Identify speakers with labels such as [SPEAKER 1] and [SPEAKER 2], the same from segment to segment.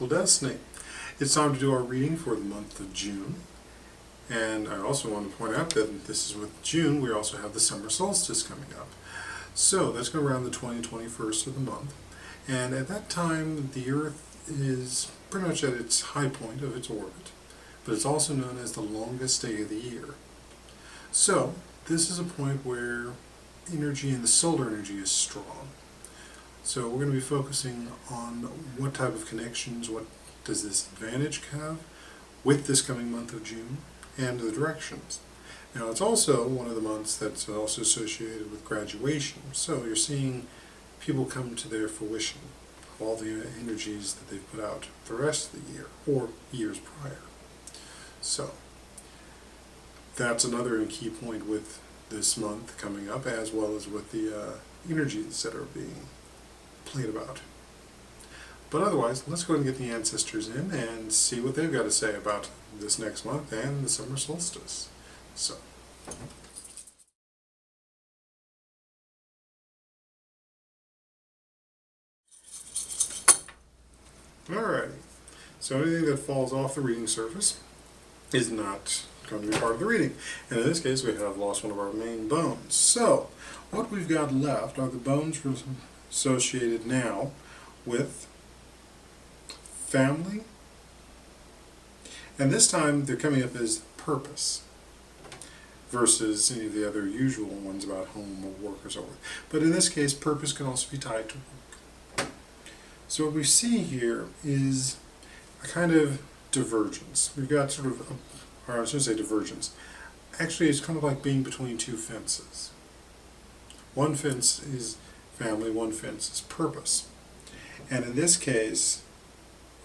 [SPEAKER 1] UnkleDestiny. It's time to do our reading for the month of June. And I also want to point out that this is with June, we also have the summer solstice coming up. So that's going around the 21st of the month. And at that time, the Earth is pretty much at its high point of its orbit. But it's also known as the longest day of the year. So this is a point where energy and the solar energy is strong. So we're going to be focusing on what type of connections, what does this advantage have with this coming month of June, and the directions. Now it's also one of the months that's also associated with graduation. So you're seeing people come to their fruition of all the energies that they've put out for the rest of the year, or years prior. So that's another key point with this month coming up, as well as with the energies that are being played about. But otherwise, let's go ahead and get the ancestors in and see what they've got to say about this next month and the summer solstice. So, alrighty. So anything that falls off the reading surface is not going to be part of the reading. And in this case, we have lost one of our main bones. So, what we've got left are the bones associated now with family, and this time they're coming up as purpose versus any of the other usual ones about home or work or so forth. But in this case, purpose can also be tied to work. So what we see here is a kind of divergence. We've got sort of, or I shouldn't say divergence. Actually, it's kind of like being between two fences. One fence is family, one fence is purpose. And in this case,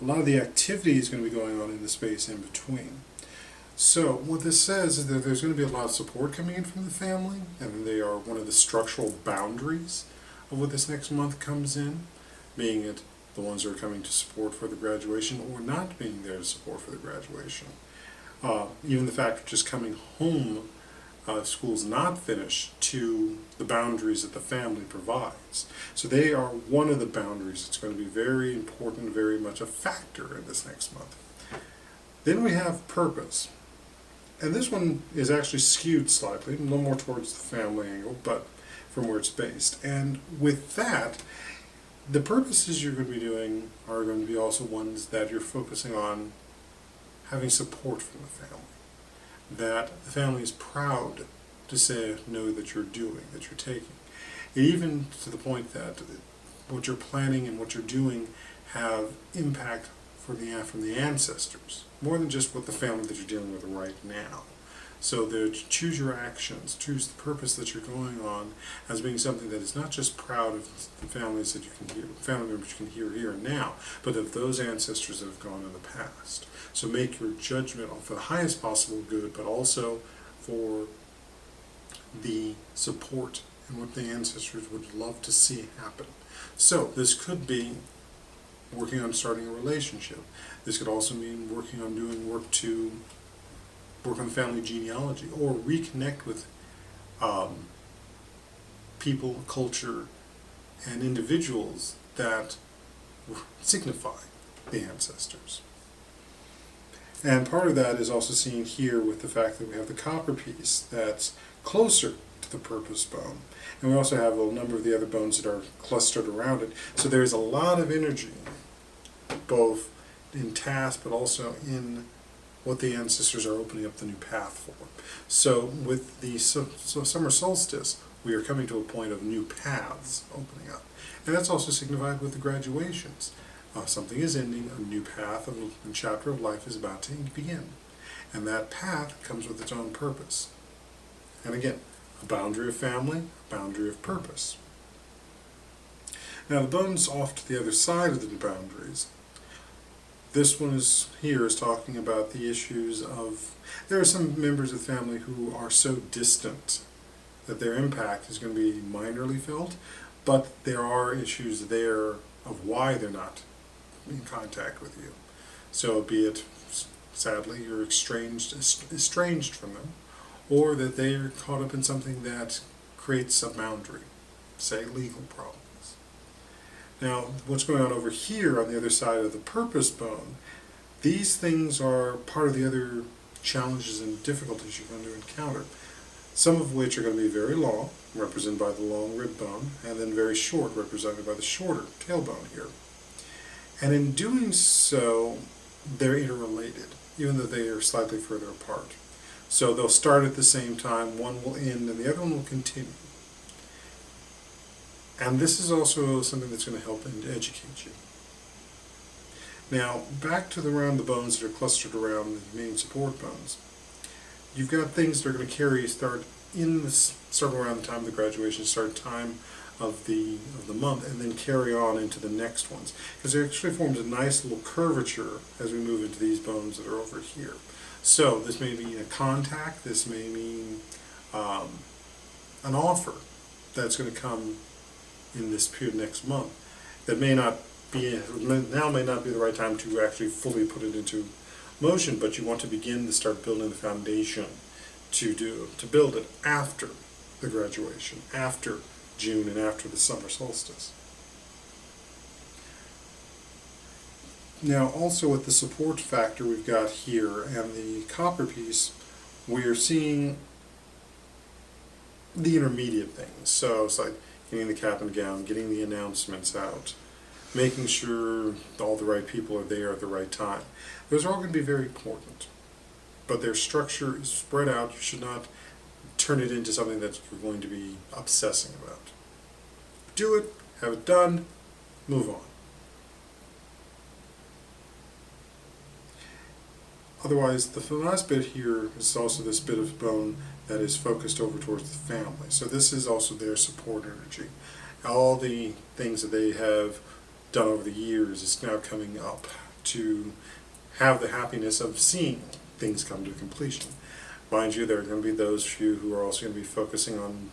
[SPEAKER 1] a lot of the activity is going to be going on in the space in between. So what this says is that there's going to be a lot of support coming in from the family, and they are one of the structural boundaries of what this next month comes in, being it the ones that are coming to support for the graduation or not being there to support for the graduation. Even the fact of just coming home, school's not finished, to the boundaries that the family provides. So they are one of the boundaries that's going to be very important, very much a factor in this next month. Then we have purpose. And this one is actually skewed slightly, a little more towards the family angle, but from where it's based. And with that, the purposes you're going to be doing are going to be also ones that you're focusing on having support from the family. That the family is proud to know that you're doing, that you're taking. And even to the point that what you're planning and what you're doing have impact from the ancestors, more than just what the family that you're dealing with right now. So that choose your actions, choose the purpose that you're going on as being something that is not just proud of the families that you can hear, family members you can hear here and now, but of those ancestors that have gone in the past. So make your judgment for the highest possible good, but also for the support and what the ancestors would love to see happen. So this could be working on starting a relationship. This could also mean working on doing work to work on family genealogy or reconnect with people, culture, and individuals that signify the ancestors. And part of that is also seen here with the fact that we have the copper piece that's closer to the purpose bone. And we also have a number of the other bones that are clustered around it. So there's a lot of energy, both in task but also in what the ancestors are opening up the new path for. So with the summer solstice, we are coming to a point of new paths opening up. And that's also signified with the graduations. Something is ending, a new path, a new chapter of life is about to begin. And that path comes with its own purpose. And again, a boundary of family, a boundary of purpose. Now the bones off to the other side of the boundaries. This one here is talking about the issues of, there are some members of the family who are so distant that their impact is going to be minorly felt, but there are issues there of why they're not in contact with you. So be it, sadly, you're estranged from them, or that they are caught up in something that creates a boundary, say legal problems. Now, what's going on over here on the other side of the purpose bone, these things are part of the other challenges and difficulties you're going to encounter. Some of which are going to be very long, represented by the long rib bone, and then very short, represented by the shorter tailbone here. And in doing so, they're interrelated, even though they are slightly further apart. So they'll start at the same time, one will end and the other one will continue. And this is also something that's going to help and educate you. Now, back to around the bones that are clustered around the main support bones. You've got things that are going to start around the time of the graduation, start time of the month, and then carry on into the next ones. Because it actually forms a nice little curvature as we move into these bones that are over here. So this may mean a contact, this may mean an offer that's going to come in this period next month that may not be the right time to actually fully put it into motion, but you want to begin to start building the foundation to build it after the graduation, after June and after the summer solstice. Now also with the support factor we've got here and the copper piece, we're seeing the intermediate things. So it's like getting the cap and gown, getting the announcements out, making sure all the right people are there at the right time. Those are all going to be very important, but their structure is spread out. You should not turn it into something that you're going to be obsessing about. Do it, have it done, move on. Otherwise, the last bit here is also this bit of bone that is focused over towards the family. So this is also their support energy. All the things that they have done over the years is now coming up to have the happiness of seeing things come to completion. Mind you, there are going to be those few who are also going to be focusing on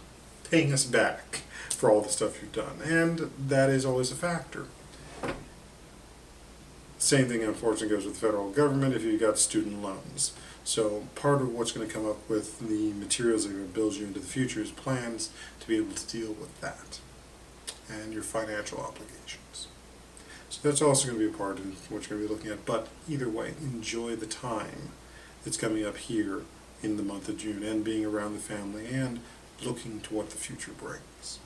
[SPEAKER 1] paying us back for all the stuff you've done, and that is always a factor. Same thing, unfortunately, goes with the federal government if you've got student loans. So part of what's going to come up with the materials that are going to build you into the future is plans to be able to deal with that and your financial obligations. So that's also going to be a part of what you're going to be looking at. But either way, enjoy the time that's coming up here in the month of June and being around the family and looking to what the future brings.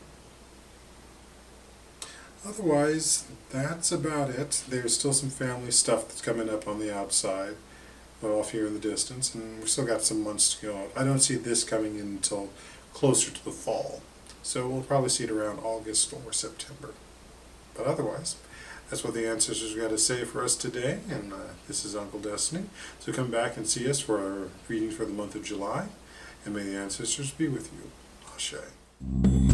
[SPEAKER 1] Otherwise, that's about it. There's still some family stuff that's coming up on the outside, but off here in the distance, and we've still got some months to go. I don't see this coming in until closer to the fall, so we'll probably see it around August or September. But otherwise, that's what the ancestors got to say for us today, and this is Uncle Destiny. So come back and see us for our readings for the month of July, and may the ancestors be with you. Ashe.